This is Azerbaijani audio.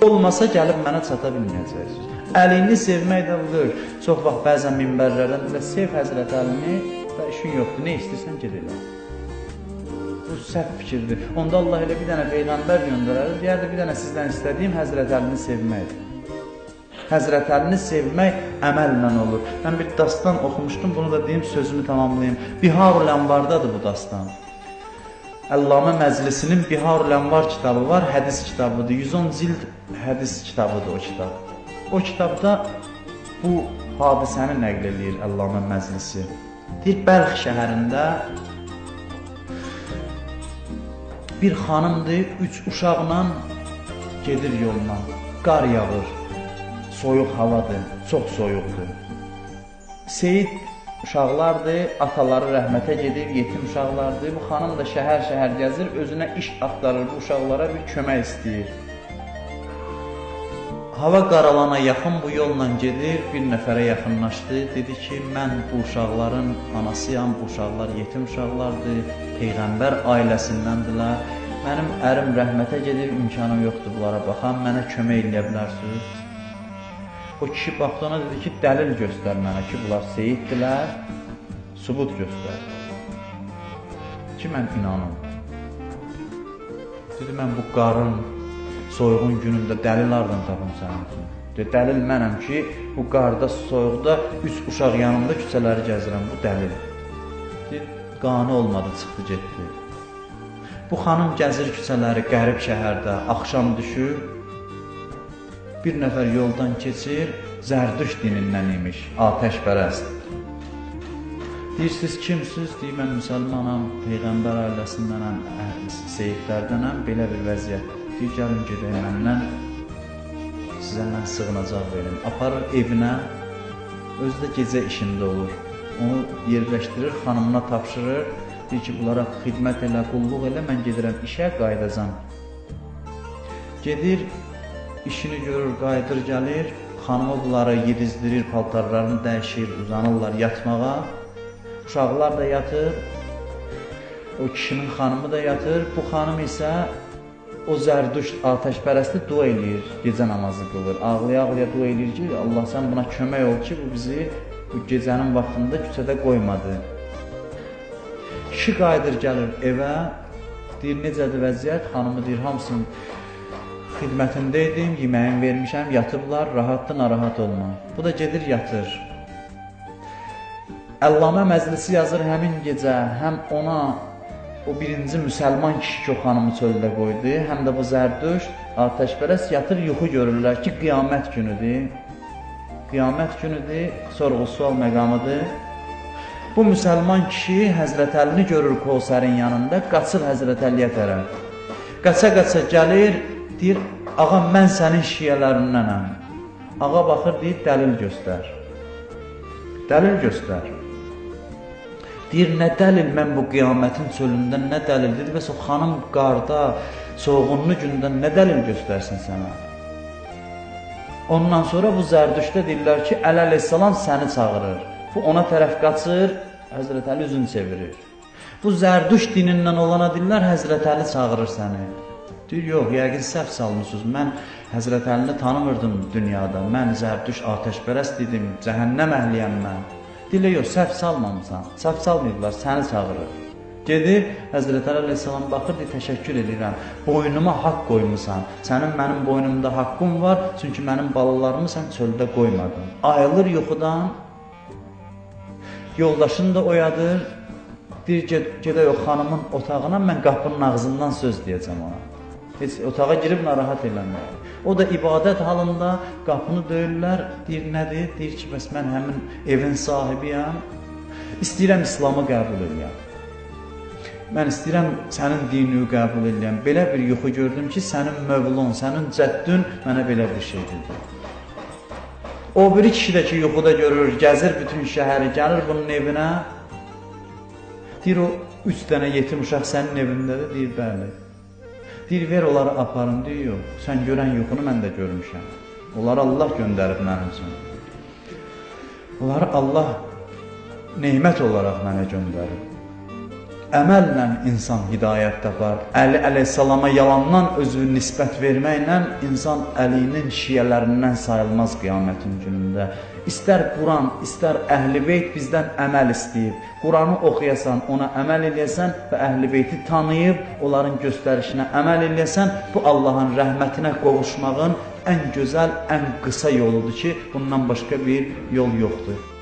olmasa gəlib mənə çata bilməyəcəksiniz. Əlini sevmək də budur. Çox vaxt bəzən minbərlərdən də sev Həzrət Əlini və işin yoxdur, nə istəyirsən ged elə. Bu səhv fikirdir. Onda Allah elə bir dənə Peyğəmbər göndərər, deyərdi bir dənə sizdən istədiyim Həzrət Əlini sevməkdir. Həzrət Əlini sevmək əməllə olur. Mən bir dastan oxumuşdum, bunu da deyim, sözümü tamamlayayım. Bihar-ül Ənvardadır bu dastan. Əllamə Məclisinin Bihar-ül Ənvar kitabı var, hədis kitabıdır. 110 cild hədis kitabıdır o kitab. O kitabda bu hadisəni nəql edir Əllamə Məclisi. Deyir, Bəlx şəhərində bir xanımdır, 3 uşaqla gedir yolla. Qar yağır, soyuq havadır, çox soyuqdur. Seyid uşaqlardır, ataları rəhmətə gedir, yetim uşaqlardır. Bu xanım da şəhər-şəhər gəzir, özünə iş axtarır, bu uşaqlara bir kömək istəyir. Hava qaralana yaxın bu yolla gedir, bir nəfərə yaxınlaşdı. Dedi ki, mən bu uşaqların anasıyam, bu uşaqlar yetim uşaqlardır, Peyğəmbər ailəsindəndirlər. Mənim ərim rəhmətə gedir, imkanım yoxdur bunlara baxan, mənə kömək eləyə bilərsiniz. O kişi baxdı ona dedi ki, dəlil göstər mənə ki, bunlar seyiddirlər, sübut göstər. Ki, mən inanım. Dedi, mən bu qarın, soyuğun günündə dəlil hardan tapım sənin üçün? Dedi, dəlil mənəm ki, bu qarda, soyuqda 3 uşaq yanımda küçələri gəzirəm, bu dəlil. Dedi, qanı olmadı, çıxdı, getdi. Bu xanım gəzir küçələri qərib şəhərdə, axşam düşür, bir nəfər yoldan keçir, Zərdüş dinindən imiş, atəşpərəst. Deyirsiniz, kimsiniz? Deyir, mən müsəlmanam, Peyğəmbər ailəsindənəm, seyidlərdənəm, belə bir vəziyyət. Deyir, gəlin gedək məndən, sizə mən sığınacaq verim. Aparır evinə, özü də gecə işində olur. Onu yerləşdirir, xanımına tapşırır. Deyir ki, bunlara xidmət elə, qulluq elə, mən gedirəm işə, qaydacam. Gedir, işini görür, qayıdır, gəlir, xanımı bunları yedizdirir, paltarlarını dəyişir, uzanırlar yatmağa. Uşaqlar da yatır, o kişinin xanımı da yatır. Bu xanım isə o Zərdüş atəşpərəsti dua eləyir, gecə namazı qılır. Ağlaya-ağlaya dua eləyir ki, Allah sən buna kömək ol ki, bu bizi bu gecənin vaxtında küçədə qoymadı. Kişi qayıdır, gəlir evə, deyir, necədir vəziyyət? Xanımı deyir, hamısının xidmətində idim, yeməyimi vermişəm, yatıblar, rahatdır, narahat olma. Bu da gedir, yatır. Əllamə Məclisi yazır həmin gecə, həm ona o birinci müsəlman kişi ki, o xanımı çöldə qoydu, həm də bu Zərdüş, atəşpərəst yatır, yuxu görürlər ki, qiyamət günüdür. Qiyamət günüdür, sorğu-sual məqamıdır. Bu müsəlman kişi Həzrət Əlini görür Kovsərin yanında, qaçır Həzrət Əliyə tərəf. Qaça-qaça gəlir, deyir, ağa mən sənin şiyələrinnənəm. Ağa baxır, deyir, dəlil göstər. Dəlil göstər. Deyir, nə dəlil mən bu qiyamətin çölündə, nə dəlil? Deyir, bəs o xanım qarda, soğuğunlu gündən nə dəlil göstərsin sənə? Ondan sonra bu Zərdüşdə deyirlər ki, Əli əleyhissalam səni çağırır. Bu ona tərəf qaçır, Həzrət Əli üzünü çevirir. Bu Zərdüş dinindən olana deyirlər, Həzrət Əli çağırır səni. Deyir, yox, yəqin səhv salmışsınız. Mən Həzrət Əlini tanımırdım dünyada. Mən Zərdüş atəşpərəst idim, cəhənnəm əhliyəm mən. Deyirlər, yox, səhv salmamısan. Səhv salmayıblar, səni çağırır. Gedir, Həzrət Əli əleyhissalam baxır, deyir, təşəkkür edirəm. Boynuma haqq qoymusan. Sənin mənim boynumda haqqım var, çünki mənim balalarımı sən çöldə qoymadın. Ayılır yuxudan, yoldaşını da oyadır, deyir, gedək o xanımın otağına, mən qapının ağzından söz deyəcəm ona. Heç otağa girib narahat eləmək. O da ibadət halında qapını döyürlər, deyir, nədir? Deyir ki, bəs mən həmin evin sahibiyəm, istəyirəm İslamı qəbul eləyəm. Mən istəyirəm sənin dinini qəbul eləyəm. Belə bir yuxu gördüm ki, sənin mövlun, sənin cəddün mənə belə bir şey dedi. O biri kişi də ki, yuxuda görür, gəzir bütün şəhəri, gəlir bunun evinə. Deyir, o 3 dənə yetim uşaq sənin evindədir, deyir, bəli. Deyir, ver onları aparın, deyir, yox. Sən görən yuxunu mən də görmüşəm. Onları Allah göndərib mənim üçün. Onları Allah neymət olaraq mənə göndərib. əməllə insan hidayət tapar. Əli əleyhissalama yalandan özü nisbət verməklə insan Əlinin şiyələrindən sayılmaz qiyamətin günündə. İstər Quran, istər Əhl-i Beyt bizdən əməl istəyib. Quranı oxuyasan, ona əməl eləyəsən və Əhl-i Beyti tanıyıb, onların göstərişinə əməl eləyəsən, bu Allahın rəhmətinə qovuşmağın ən gözəl, ən qısa yoludur ki, bundan başqa bir yol yoxdur.